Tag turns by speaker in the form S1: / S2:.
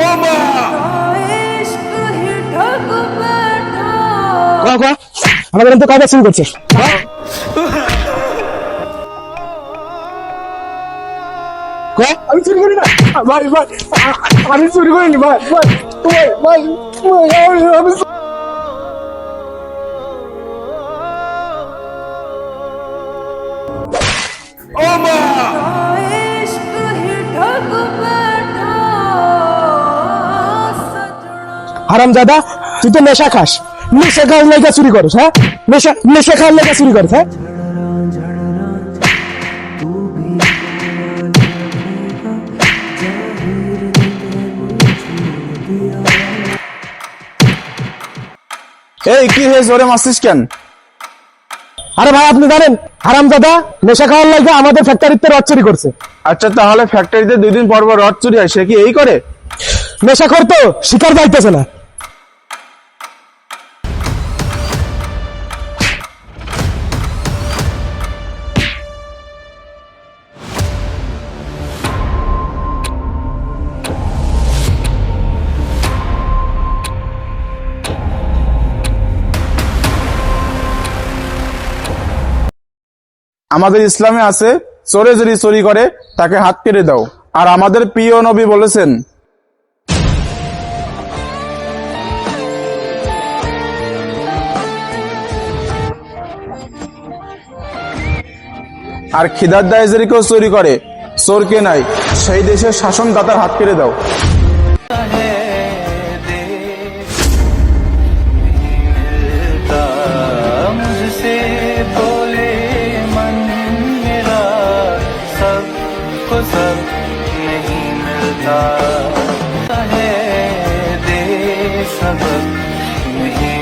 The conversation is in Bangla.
S1: ও মা
S2: আমাদের তো কাজ শুরু করছে। আমি চুরি করি না ভাই, ভাই আমি চুরি করিনি ভাই, ভাই ভাই আমি
S1: ও মা
S2: হারামজাদা, তুই তো নেশা খাস, নেশা খাওয়ার লেগা চুরি করিস, হ্যাঁ? নেশা খাওয়ার লেগা চুরি করিস, হ্যাঁ?
S3: এই কি হয়েছে, ওরে মারছিস কেন?
S2: আরে ভাই, আপনি জানেন হারামজাদা নেশা খাওয়ার লেগা আমাদের ফ্যাক্টরিতে রড চুরি করছে।
S3: আচ্ছা, তাহলে ফ্যাক্টরিতে 2 দিন পর পর রড চুরি হয়, সে কি এই করে?
S2: নেশা করতো, শিকার যাইতেছে না।
S3: আমাদের ইসলামে আছে, চোরে যদি চুরি করে তাকে হাত কেটে দাও। আর আমাদের প্রিয় নবী বলেছেন, আর খিদার দায়ে যদি কেউ চুরি করে, চোরকে নাই, সেই দেশের শাসনদাতার হাত কেটে দাও।
S4: मुझसे बोले मन मेरा सबको सब नहीं मिलता है दे सबक नहीं